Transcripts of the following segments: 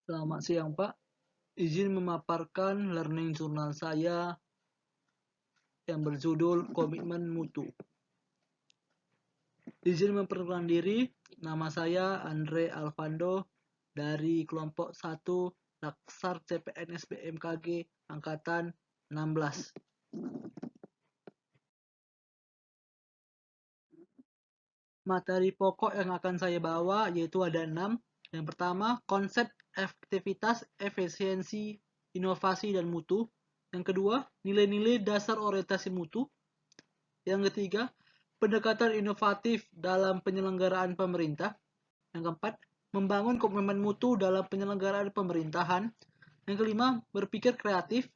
Selamat siang, Pak. Izin memaparkan learning journal saya yang berjudul Komitmen Mutu. Izin memperkenalkan diri, nama saya Andre Alvando dari kelompok 1 Laksar CPNS BMKG Angkatan 16. Materi pokok yang akan saya bawa yaitu ada 6. Yang pertama, konsep efektivitas, efisiensi, inovasi, dan mutu. Yang kedua, nilai-nilai dasar orientasi mutu. Yang ketiga, pendekatan inovatif dalam penyelenggaraan pemerintah. Yang keempat, membangun komitmen mutu dalam penyelenggaraan pemerintahan. Yang kelima, berpikir kreatif.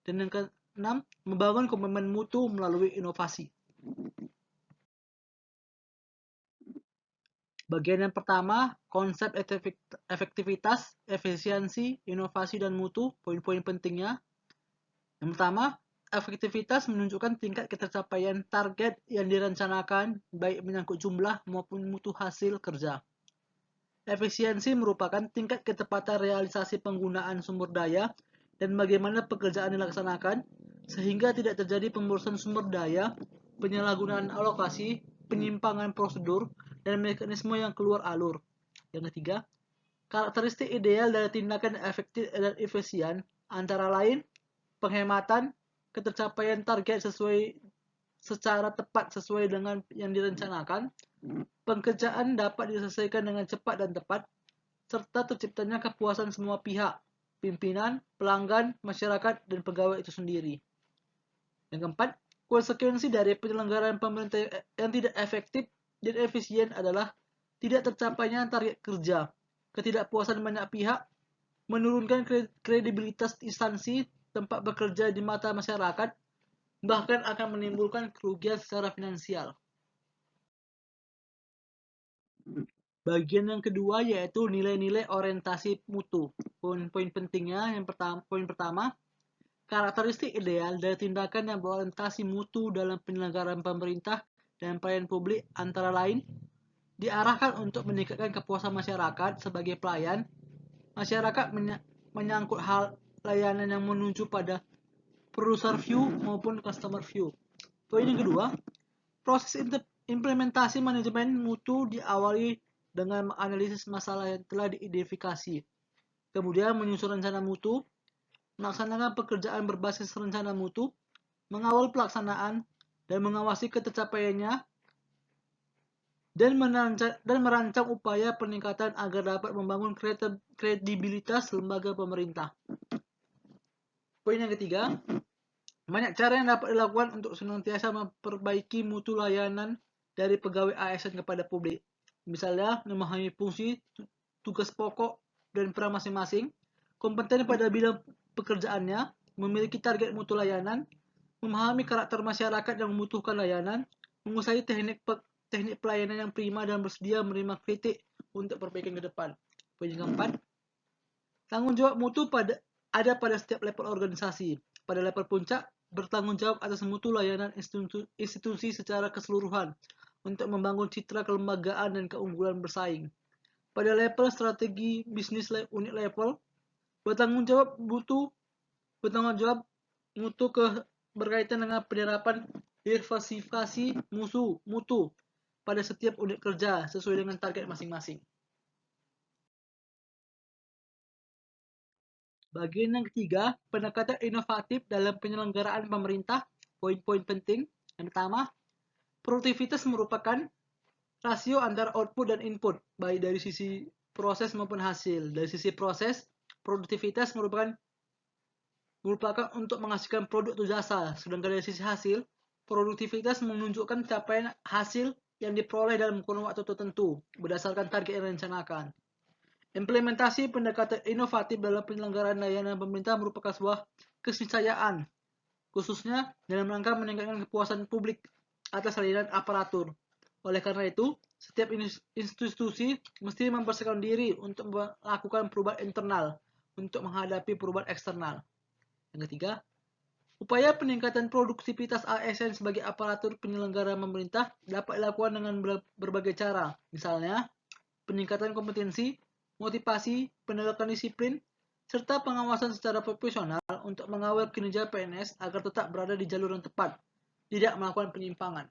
Dan yang keenam, membangun komitmen mutu melalui inovasi. Bagian yang pertama, konsep efektivitas, efisiensi, inovasi, dan mutu, poin-poin pentingnya. Yang pertama, efektivitas menunjukkan tingkat ketercapaian target yang direncanakan, baik menyangkut jumlah maupun mutu hasil kerja. Efisiensi merupakan tingkat ketepatan realisasi penggunaan sumber daya dan bagaimana pekerjaan dilaksanakan, sehingga tidak terjadi pemborosan sumber daya, penyalahgunaan alokasi, penyimpangan prosedur, dan mekanisme yang keluar alur. Yang ketiga, karakteristik ideal dari tindakan efektif dan efisien antara lain penghematan, ketercapaian target secara tepat sesuai dengan yang direncanakan, pekerjaan dapat diselesaikan dengan cepat dan tepat, serta terciptanya kepuasan semua pihak, pimpinan, pelanggan, masyarakat, dan pegawai itu sendiri. Yang keempat, konsekuensi dari penyelenggaraan pemerintah yang tidak efektif dan efisien adalah tidak tercapainya target kerja, ketidakpuasan banyak pihak, menurunkan kredibilitas instansi tempat bekerja di mata masyarakat, bahkan akan menimbulkan kerugian secara finansial. Bagian yang kedua yaitu nilai-nilai orientasi mutu. Poin-poin pentingnya poin pertama, karakteristik ideal dari tindakan yang berorientasi mutu dalam penyelenggaraan pemerintah dan pelayanan publik antara lain diarahkan untuk meningkatkan kepuasan masyarakat sebagai pelayan. Masyarakat menyangkut hal layanan yang menuju pada producer view maupun customer view. Poin yang kedua, proses implementasi manajemen mutu diawali dengan menganalisis masalah yang telah diidentifikasi, kemudian menyusun rencana mutu, melaksanakan pekerjaan berbasis rencana mutu, mengawal pelaksanaan, dan mengawasi ketercapaiannya, dan merancang upaya peningkatan agar dapat membangun kredibilitas lembaga pemerintah. Poin yang ketiga, banyak cara yang dapat dilakukan untuk senantiasa memperbaiki mutu layanan dari pegawai ASN kepada publik. Misalnya, memahami fungsi, tugas pokok, dan peran masing-masing, kompeten pada bidang pekerjaannya, memiliki target mutu layanan, memahami karakter masyarakat yang membutuhkan layanan, menguasai teknik pelayanan yang prima dan bersedia menerima kritik untuk perbaikan ke depan. Poin yang keempat, tanggung jawab mutu ada pada setiap level organisasi. Pada level puncak, bertanggung jawab atas mutu layanan institusi secara keseluruhan untuk membangun citra kelembagaan dan keunggulan bersaing. Pada level strategi bisnis unit level, bertanggung jawab mutu berkaitan dengan penerapan diversifikasi mutu pada setiap unit kerja sesuai dengan target masing-masing. Bagian yang ketiga, pendekatan inovatif dalam penyelenggaraan pemerintah. Poin-poin penting. Yang pertama, produktivitas merupakan rasio antara output dan input, baik dari sisi proses maupun hasil. Dari sisi proses, produktivitas merupakan untuk menghasilkan produk atau jasa, sedangkan dari sisi hasil, produktivitas menunjukkan capaian hasil yang diperoleh dalam kurun waktu tertentu berdasarkan target yang direncanakan. Implementasi pendekatan inovatif dalam penyelenggaraan layanan pemerintah merupakan sebuah keniscayaan, khususnya dalam rangka meningkatkan kepuasan publik atas layanan aparatur. Oleh karena itu, setiap institusi mesti mempersiapkan diri untuk melakukan perubahan internal untuk menghadapi perubahan eksternal. Yang ketiga, upaya peningkatan produktivitas ASN sebagai aparatur penyelenggara pemerintah dapat dilakukan dengan berbagai cara. Misalnya, peningkatan kompetensi, motivasi, penegakan disiplin, serta pengawasan secara profesional untuk mengawal kinerja PNS agar tetap berada di jalur yang tepat, tidak melakukan penyimpangan.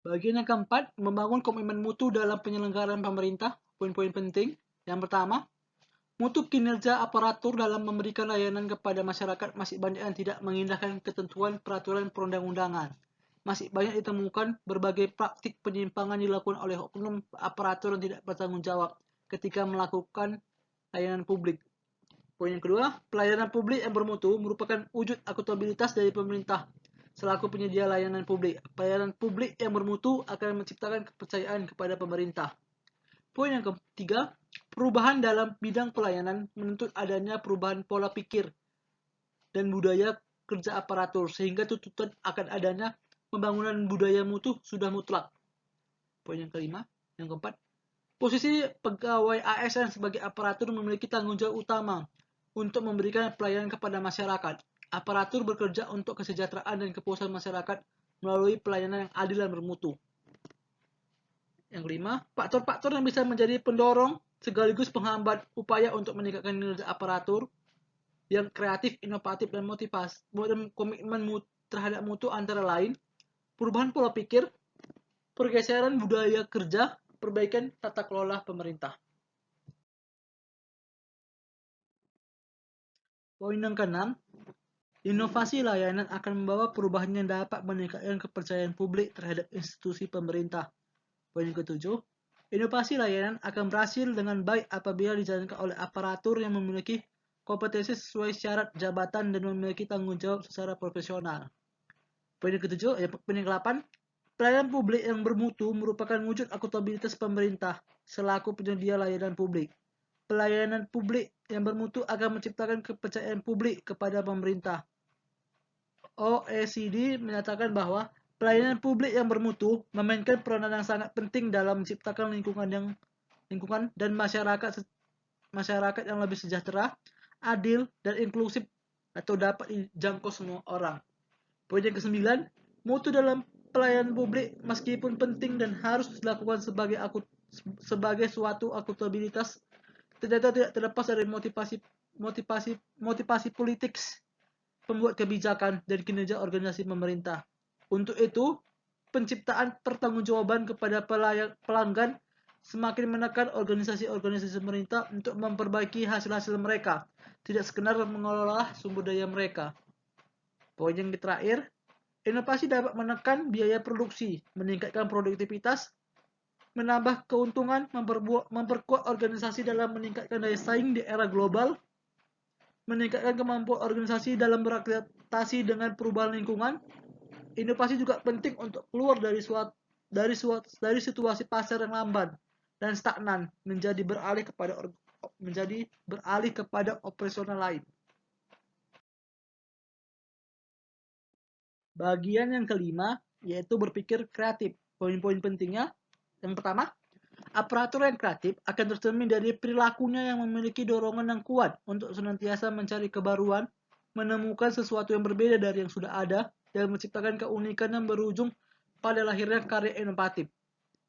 Bagian yang keempat, membangun komitmen mutu dalam penyelenggaraan pemerintah. Poin-poin penting. Yang pertama, mutu kinerja aparatur dalam memberikan layanan kepada masyarakat masih banyak yang tidak mengindahkan ketentuan peraturan perundang-undangan. Masih banyak ditemukan berbagai praktik penyimpangan dilakukan oleh oknum aparatur yang tidak bertanggung jawab ketika melakukan layanan publik. Poin yang kedua, pelayanan publik yang bermutu merupakan wujud akuntabilitas dari pemerintah selaku penyedia layanan publik. Pelayanan publik yang bermutu akan menciptakan kepercayaan kepada pemerintah. Poin yang ketiga, perubahan dalam bidang pelayanan menuntut adanya perubahan pola pikir dan budaya kerja aparatur sehingga tuntutan akan adanya pembangunan budaya mutu sudah mutlak. Poin yang kelima, yang keempat, posisi pegawai ASN sebagai aparatur memiliki tanggung jawab utama untuk memberikan pelayanan kepada masyarakat. Aparatur bekerja untuk kesejahteraan dan kepuasan masyarakat melalui pelayanan yang adil dan bermutu. Yang kelima, faktor-faktor yang bisa menjadi pendorong sekaligus penghambat upaya untuk meningkatkan kinerja aparatur yang kreatif, inovatif, dan motivasi dan komitmen terhadap mutu antara lain perubahan pola pikir, pergeseran budaya kerja, perbaikan tata kelola pemerintah. Poin yang keenam, inovasi layanan akan membawa perubahan yang dapat meningkatkan kepercayaan publik terhadap institusi pemerintah. Poin yang ketujuh, inovasi layanan akan berhasil dengan baik apabila dijalankan oleh aparatur yang memiliki kompetensi sesuai syarat jabatan dan memiliki tanggung jawab secara profesional. Poin yang ketujuh, poin yang ke-8, pelayanan publik yang bermutu merupakan wujud akuntabilitas pemerintah selaku penyedia layanan publik. Pelayanan publik yang bermutu akan menciptakan kepercayaan publik kepada pemerintah. OECD menyatakan bahwa pelayanan publik yang bermutu memainkan peranan yang sangat penting dalam menciptakan lingkungan dan masyarakat yang lebih sejahtera, adil, dan inklusif atau dapat dijangkau semua orang. Poin yang ke-9, mutu dalam pelayanan publik meskipun penting dan harus dilakukan sebagai suatu akuntabilitas ternyata tidak terlepas dari motivasi politik pembuat kebijakan dan kinerja organisasi pemerintah. Untuk itu, penciptaan pertanggungjawaban kepada pelanggan semakin menekan organisasi-organisasi pemerintah untuk memperbaiki hasil-hasil mereka, tidak sekedar mengelola sumber daya mereka. Poin yang terakhir, inovasi dapat menekan biaya produksi, meningkatkan produktivitas, menambah keuntungan, memperkuat organisasi dalam meningkatkan daya saing di era global, meningkatkan kemampuan organisasi dalam beradaptasi dengan perubahan lingkungan. Inovasi juga penting untuk keluar dari situasi pasar yang lamban dan stagnan menjadi beralih kepada operasional lain. Bagian yang kelima yaitu berpikir kreatif. Poin-poin pentingnya, yang pertama, aparatur yang kreatif akan tercermin dari perilakunya yang memiliki dorongan yang kuat untuk senantiasa mencari kebaruan, menemukan sesuatu yang berbeda dari yang sudah ada, dan menciptakan keunikan yang berujung pada lahirnya karya inovatif.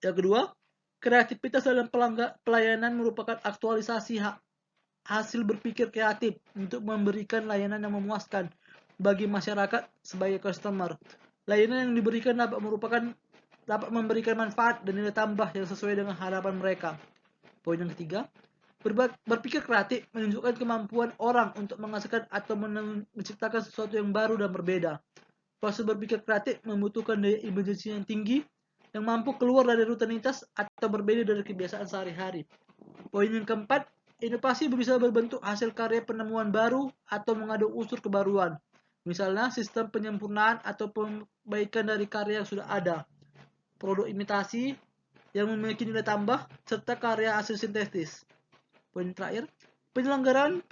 Yang kedua, kreativitas dalam pelayanan merupakan aktualisasi hasil berpikir kreatif untuk memberikan layanan yang memuaskan bagi masyarakat sebagai customer. Layanan yang diberikan dapat memberikan manfaat dan nilai tambah yang sesuai dengan harapan mereka. Poin yang ketiga, berpikir kreatif menunjukkan kemampuan orang untuk menghasilkan atau menciptakan sesuatu yang baru dan berbeda. Proses berpikir kreatif membutuhkan daya imajinasi yang tinggi yang mampu keluar dari rutinitas atau berbeda dari kebiasaan sehari-hari. Poin yang keempat, inovasi bisa berbentuk hasil karya penemuan baru atau mengandung unsur kebaruan. Misalnya sistem penyempurnaan atau perbaikan dari karya yang sudah ada, produk imitasi yang memiliki nilai tambah, serta karya hasil sintetis. Poin terakhir, penyelenggaraan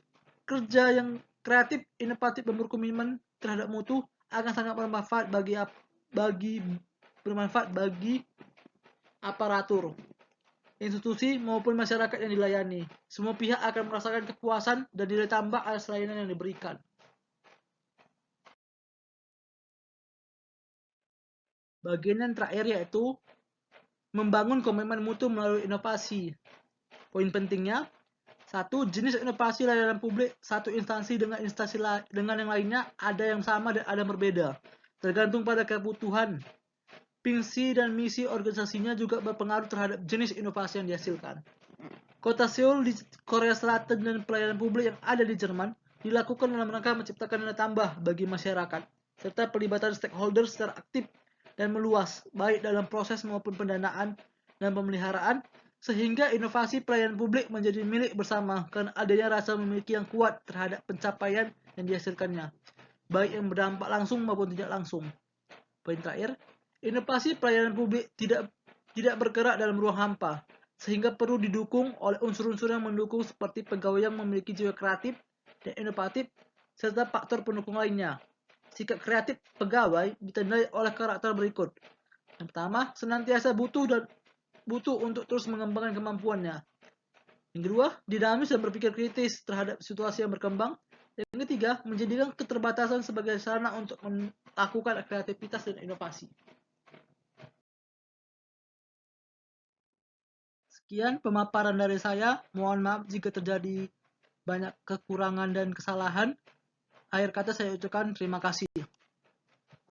kerja yang kreatif, inovatif, dan berkomitmen terhadap mutu akan sangat bermanfaat bagi aparatur, institusi maupun masyarakat yang dilayani. Semua pihak akan merasakan kepuasan dan nilai tambah atas layanan yang diberikan. Bagian yang terakhir yaitu membangun komitmen mutu melalui inovasi. Poin pentingnya, 1. Jenis inovasi layanan publik satu instansi dengan dengan yang lainnya ada yang sama dan ada yang berbeda, tergantung pada kebutuhan. Fungsi dan misi organisasinya juga berpengaruh terhadap jenis inovasi yang dihasilkan. Kota Seoul di Korea Selatan dan pelayanan publik yang ada di Jerman dilakukan dalam rangka menciptakan nilai tambah bagi masyarakat, serta pelibatan stakeholder secara aktif dan meluas, baik dalam proses maupun pendanaan dan pemeliharaan, sehingga inovasi pelayanan publik menjadi milik bersama karena adanya rasa memiliki yang kuat terhadap pencapaian yang dihasilkannya, baik yang berdampak langsung maupun tidak langsung. Poin terakhir, inovasi pelayanan publik tidak bergerak dalam ruang hampa, sehingga perlu didukung oleh unsur-unsur yang mendukung seperti pegawai yang memiliki jiwa kreatif dan inovatif, serta faktor pendukung lainnya. Sikap kreatif pegawai ditandai oleh karakter berikut. Yang pertama, senantiasa butuh untuk terus mengembangkan kemampuannya. Yang kedua, dinamis dan berpikir kritis terhadap situasi yang berkembang. Yang ketiga, menjadikan keterbatasan sebagai sarana untuk melakukan kreativitas dan inovasi. Sekian pemaparan dari saya. Mohon maaf jika terjadi banyak kekurangan dan kesalahan. Akhir kata saya ucapkan terima kasih.